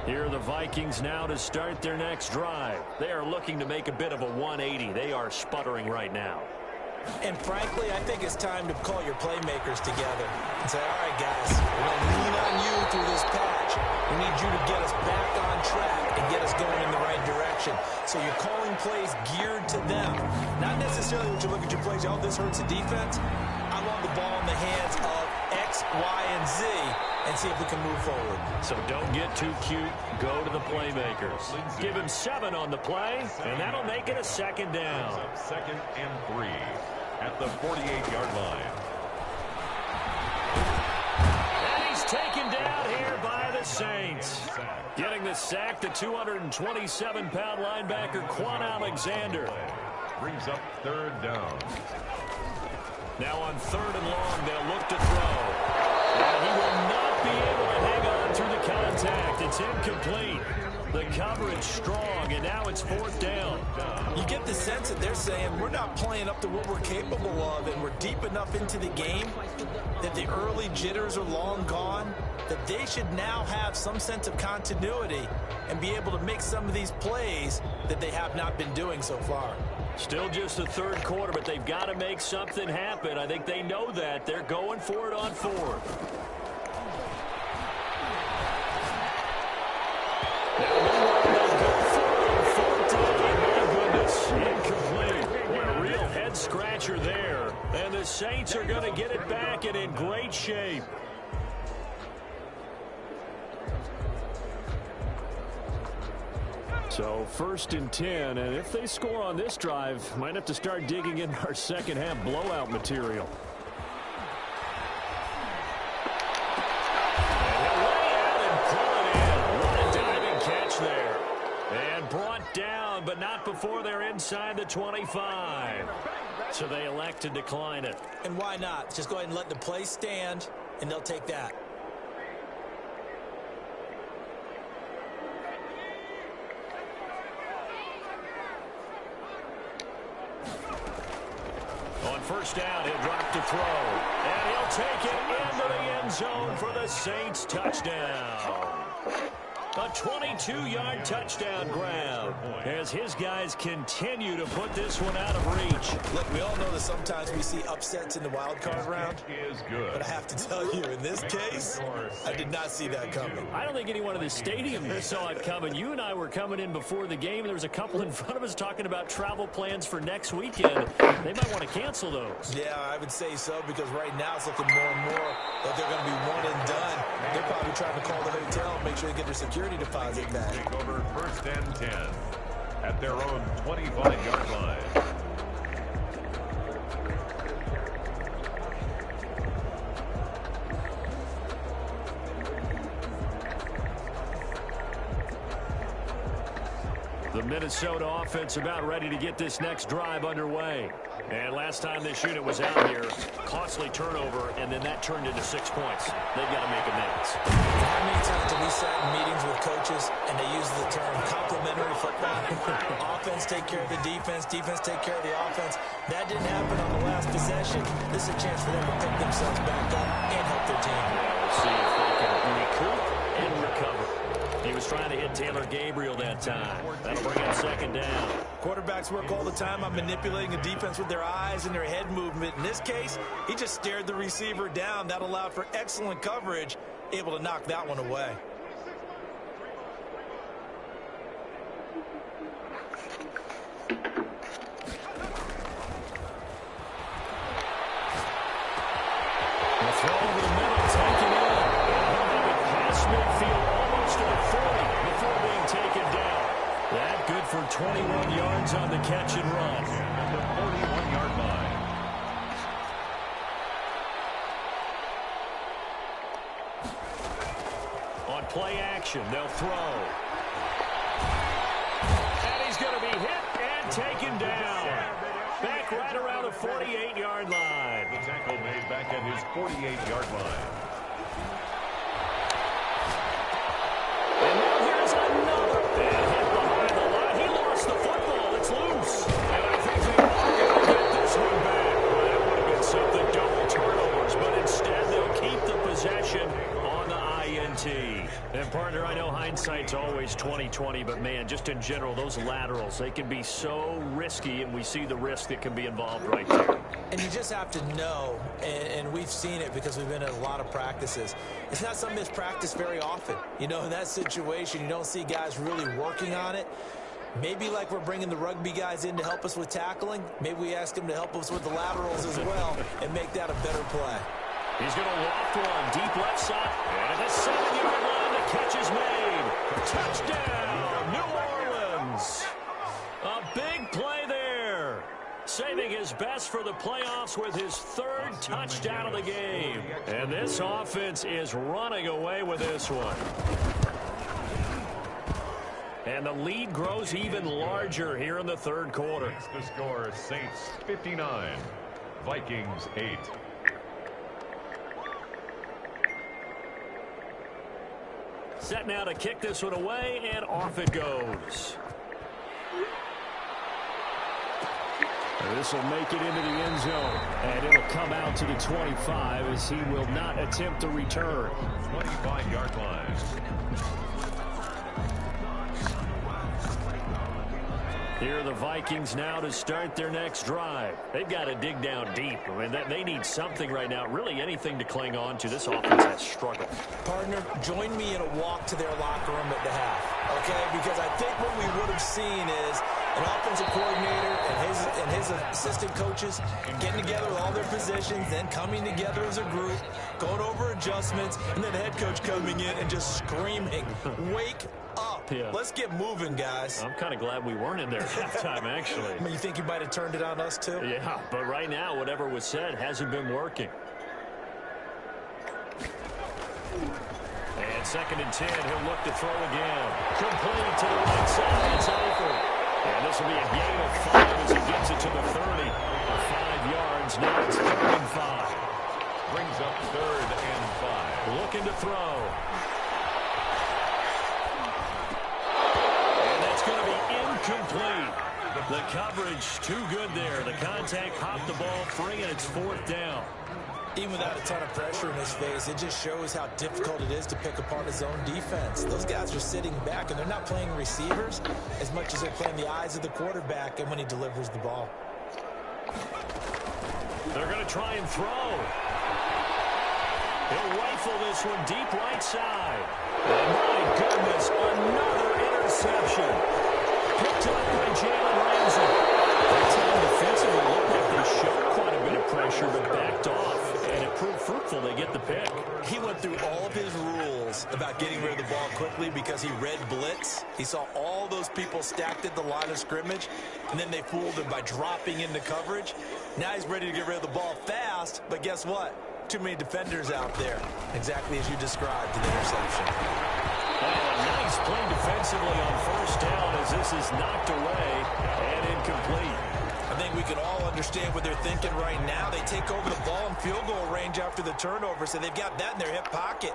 Here are the Vikings now to start their next drive. They are looking to make a bit of a 180. They are sputtering right now. And frankly, I think it's time to call your playmakers together and say, all right, guys, we're going to lean on you through this patch. We need you to get us back on track and get us going in the right direction. So you're calling plays geared to them. Not necessarily when you look at your plays, oh, this hurts the defense. I want the ball in the hands of X, Y, and Z and see if we can move forward. So don't get too cute. Go to the playmakers. Give him 7 on the play, and that'll make it a 2nd down. 2nd and 3 at the 48-yard line. And he's taken down here by the Saints. Getting the sack, the 227-pound linebacker, Quan Alexander. Brings up 3rd down. Now on 3rd and long, they'll look to throw. And he will not be able to hang on through the contact. It's incomplete. The coverage strong, and now it's 4th down. You get the sense that they're saying we're not playing up to what we're capable of, and we're deep enough into the game that the early jitters are long gone, that they should now have some sense of continuity and be able to make some of these plays that they have not been doing so far. Still just the 3rd quarter, but they've got to make something happen. I think they know that. They're going for it on 4th. Incomplete. A real head scratcher there. And the Saints are going to get it back and in great shape. So 1st and 10, and if they score on this drive, might have to start digging in our second half blowout material. And he'll lay out and pull it in. What a diving catch there. And brought down, but not before they're inside the 25. So they elect to decline it. And why not? Just go ahead and let the play stand, and they'll take that. On 1st down, he'll drop to throw. And he'll take it into the end zone for the Saints touchdown. A 22-yard touchdown grab as his guys continue to put this one out of reach. Look, we all know that sometimes we see upsets in the wild card round. But I have to tell you, in this case, I did not see that coming. I don't think anyone in the stadium saw it coming. You and I were coming in before the game. There was a couple in front of us talking about travel plans for next weekend. They might want to cancel those. Yeah, I would say so, because right now it's looking more and more that they're going to be one and done. They're probably trying to call the hotel and make sure they get their security deposit back. Take over first and 10 at their own 25-yard line. The Minnesota offense about ready to get this next drive underway. And last time this unit was out here, costly turnover, and then that turned into 6 points. They've got to make amends. How many times have we sat in meetings with coaches and they use the term complementary football? Offense take care of the defense, defense take care of the offense. That didn't happen on the last possession. This is a chance for them to pick themselves back up and help their team. We'll see if they can recoup and recover. He was trying to hit Taylor Gabriel that time. That'll bring up second down. Quarterbacks work all the time on manipulating a defense with their eyes and their head movement. In this case, he just stared the receiver down. That allowed for excellent coverage, able to knock that one away. The throw over the middle, taken in. Past midfield, almost to the 40 before being taken down. That good for 21 yards on the catch and run. At the 41-yard line. On play action, they'll throw. And he's going to be hit and taken down. Back right around the 48-yard line. The tackle made back at his 48-yard line. And now here's another bad hit behind the line. He lost the football. It's loose. And I think they are going to get this one back. Well, that would have been something, double turnovers. But instead, they'll keep the possession on the INT. And, partner, I know hindsight's always 20/20, but, man, just in general, those laterals, they can be so risky, and we see the risk that can be involved right there. And you just have to know, and we've seen it because we've been at a lot of practices, it's not something that's practiced very often. You know, in that situation, you don't see guys really working on it. Maybe like we're bringing the rugby guys in to help us with tackling, maybe we ask them to help us with the laterals as well and make that a better play. He's going to loft one deep left side. And at the 7-yard line, the catch is made. Touchdown, New Orleans. A big play there. Saving his best for the playoffs with his third touchdown of the game. And this offense is running away with this one. And the lead grows even larger here in the third quarter. The score, Saints 59, Vikings 8. Set now to kick this one away, and off it goes. This will make it into the end zone, and it'll come out to the 25 as he will not attempt to return. 25-yard line. Here are the Vikings now to start their next drive. They've got to dig down deep. I mean, they need something right now, really anything to cling on to. This offense has struggled. Partner, join me in a walk to their locker room at the half, okay? Because I think what we would have seen is an offensive coordinator and his assistant coaches getting together with all their positions, then coming together as a group, going over adjustments, and then the head coach coming in and just screaming, wake up. Yeah. Let's get moving, guys. I'm kind of glad we weren't in there at halftime, actually. I mean, you think you might have turned it on us, too? Yeah, but right now, whatever was said hasn't been working. And 2nd and 10, he'll look to throw again. Complete to the right side. It's over. And this will be a gain of 5 as he gets it to the 30. 5 yards. Now it's 3rd and 5. Brings up 3rd and 5. Looking to throw. Incomplete. The coverage too good there. The contact popped the ball free, and it's 4th down. Even without a ton of pressure in his face, it just shows how difficult it is to pick apart his own defense. Those guys are sitting back, and they're not playing receivers as much as they're playing the eyes of the quarterback and when he delivers the ball. They're going to try and throw. He'll rifle this one deep right side. Oh, my goodness, another interception. Picked up by Jalen Ramsey. That time defensively looked like they showed quite a bit of pressure, but backed off, and it proved fruitful. They get the pick. He went through all of his rules about getting rid of the ball quickly because he read blitz. He saw all those people stacked at the line of scrimmage, and then they fooled him by dropping into coverage. Now he's ready to get rid of the ball fast, but guess what? Too many defenders out there, exactly as you described in the interception. Nice play defensively on first down as this is knocked away and incomplete. I think we can all understand what they're thinking right now. They take over the ball in field goal range after the turnover, so they've got that in their hip pocket.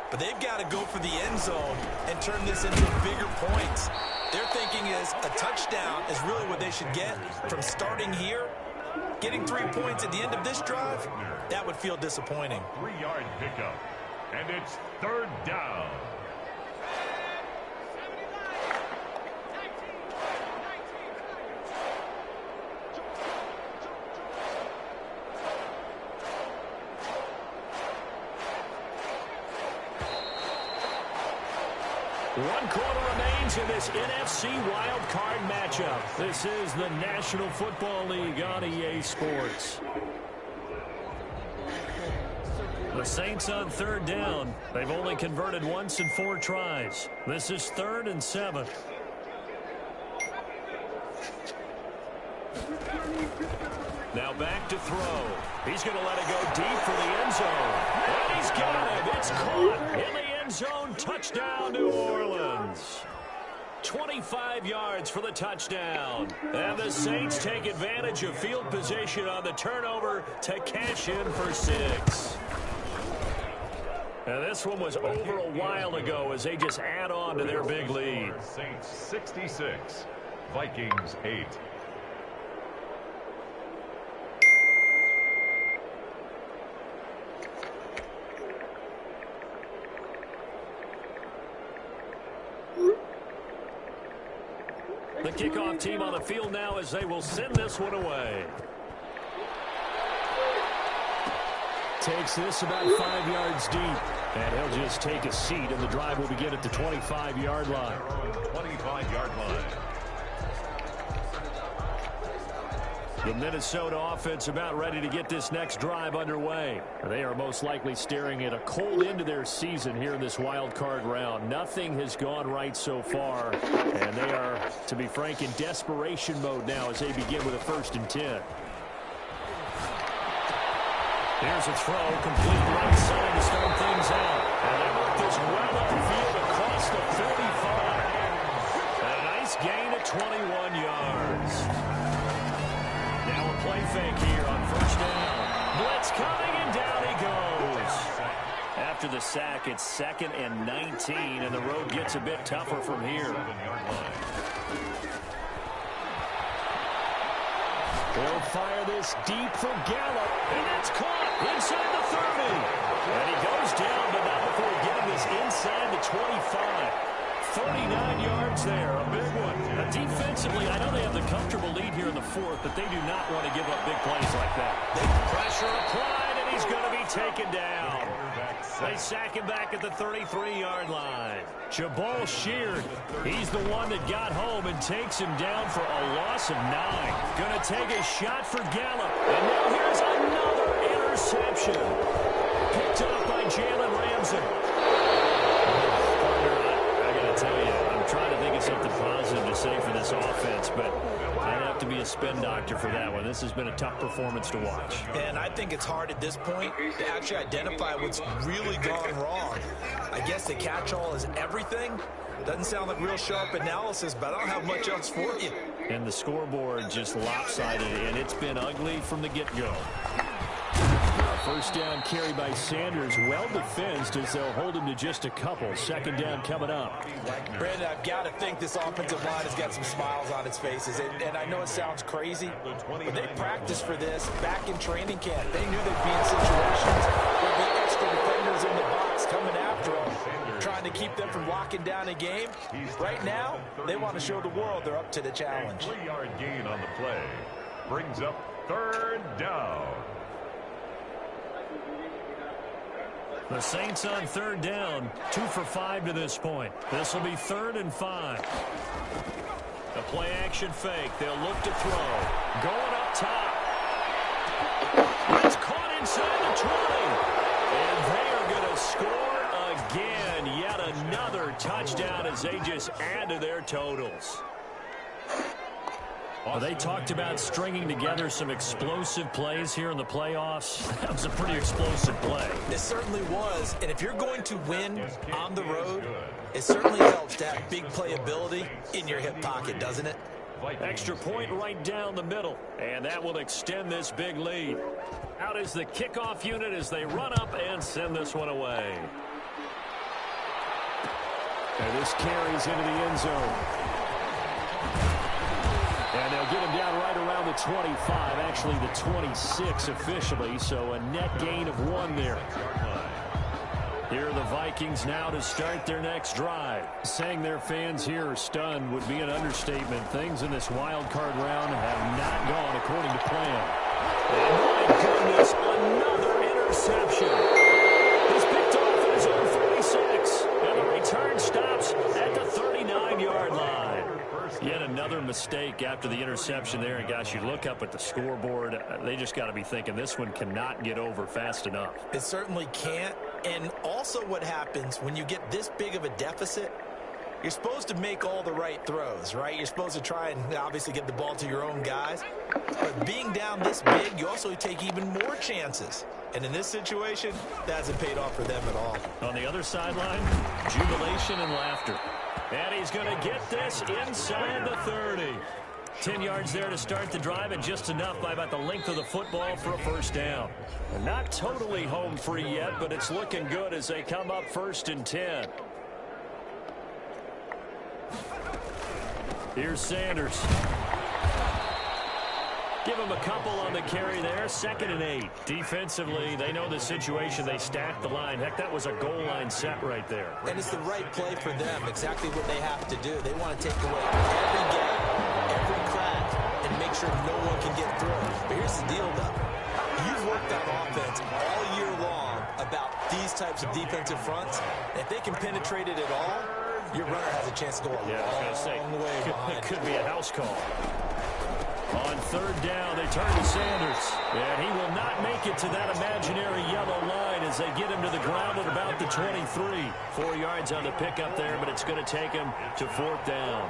But they've got to go for the end zone and turn this into bigger points. Their thinking is a touchdown is really what they should get from starting here. Getting 3 points at the end of this drive, that would feel disappointing. 3-yard pickup, and it's third down. One quarter remains in this NFC Wild Card matchup. This is the National Football League on EA Sports. The Saints on third down. They've only converted once in 4 tries. This is 3rd and 7. Now back to throw. He's going to let it go deep for the end zone. And he's got him. It's caught in the end zone. Touchdown, New Orleans. 25 yards for the touchdown. And the Saints take advantage of field position on the turnover to cash in for 6. And this one was over a while ago as they just add on to their big lead. Saints 66, Vikings 8. The kickoff team on the field now as they will send this one away. Takes this about 5 yards deep. And he'll just take a seat, and the drive will begin at the 25-yard line. 25-yard line. The Minnesota offense about ready to get this next drive underway. They are most likely staring at a cold end to their season here in this wild card round. Nothing has gone right so far, and they are, to be frank, in desperation mode now as they begin with a 1st and 10. Here's a throw, complete right side to start things out. And they work this well upfield across the 35. And a nice gain at 21 yards. Now a play fake here on 1st down. Blitz coming, and down he goes. After the sack, it's 2nd and 19, and the road gets a bit tougher from here. They'll fire this deep for Gallup, and it's caught inside the 30. And he goes down, but not before getting this inside the 25. 39 yards there, a big one. Now, defensively, I know they have the comfortable lead here in the 4th, but they do not want to give up big plays like that. Pressure applied, and he's going to be taken down. They sack him back at the 33-yard line. Jabal Sheard, he's the one that got home and takes him down for a loss of 9. Going to take a shot for Gallup. And now here's another interception. Picked up by Jalen Ramsey. I got to tell you, I'm trying to think of something positive to say for this offense, but I'd have to be a spin doctor for that one. This has been a tough performance to watch. And I think it's hard at this point to actually identify what's really gone wrong. I guess the catch-all is everything. Doesn't sound like real sharp analysis, but I don't have much else for you. And the scoreboard just lopsided, and it's been ugly from the get-go. first down carry by Sanders. Well defensed as they'll hold him to just a couple. Second down coming up. Brandon, I've got to think this offensive line has got some smiles on its faces. And I know it sounds crazy, but they practiced for this back in training camp. They knew they'd be in situations where the extra defenders in the box coming after them, trying to keep them from locking down a game. Right now, they want to show the world they're up to the challenge. 3-yard gain on the play brings up third down. The Saints on third down, 2 for 5 to this point. This will be 3rd and 5. A play action fake. They'll look to throw. Going up top. It's caught inside the 20. And they are going to score again. Yet another touchdown as they just add to their totals. Well, they talked about stringing together some explosive plays here in the playoffs. That was a pretty explosive play. It certainly was. And if you're going to win on the road, it certainly helps to have big playability in your hip pocket, doesn't it? Extra point right down the middle. And that will extend this big lead. Out is the kickoff unit as they run up and send this one away. And this carries into the end zone. And they'll get him down right around the 25, actually the 26 officially, so a net gain of 1 there. Here are the Vikings now to start their next drive. Saying their fans here are stunned would be an understatement. Things in this wild card round have not gone according to plan. And my goodness, another interception. He's picked off at his own 46, and the return stops at the 39-yard line. Yet another mistake after the interception there. And, gosh, you look up at the scoreboard, they just got to be thinking this one cannot get over fast enough. It certainly can't. And also what happens when you get this big of a deficit, you're supposed to make all the right throws, right? You're supposed to try and obviously get the ball to your own guys. But being down this big, you also take even more chances. And in this situation, that hasn't paid off for them at all. On the other sideline, jubilation and laughter. And he's going to get this inside the 30. 10 yards there to start the drive, and just enough by about the length of the football for a first down. And not totally home free yet, but it's looking good as they come up 1st and 10. Here's Sanders. Give him a couple on the carry there. 2nd and 8. Defensively, they know the situation. They stacked the line. Heck, that was a goal line set right there. And it's the right play for them. Exactly what they have to do. They want to take away every gap, every crack, and make sure no one can get through. But here's the deal, though. You've worked on offense all year long about these types of defensive fronts. If they can penetrate it at all, your runner has a chance to go a long way behind. It could be a house call. On 3rd down, they turn to Sanders. And he will not make it to that imaginary yellow line as they get him to the ground at about the 23. 4 yards on the pickup there, but it's going to take him to 4th down.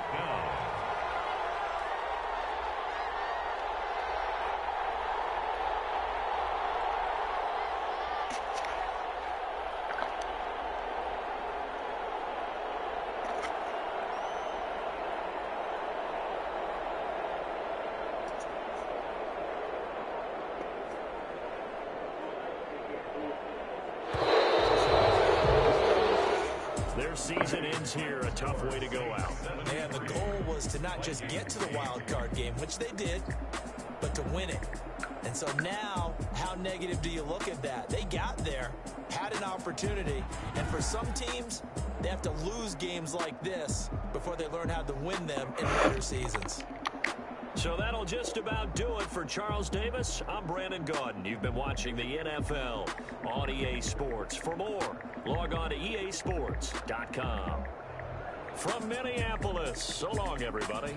Season ends here, a tough way to go out. And the goal was to not just get to the wild card game, which they did, but to win it. And so now, how negative do you look at that? They got there, had an opportunity, and for some teams, they have to lose games like this before they learn how to win them in later seasons. So that'll just about do it for Charles Davis. I'm Brandon Gaudin. You've been watching the NFL on EA Sports. For more, log on to easports.com. From Minneapolis, so long, everybody.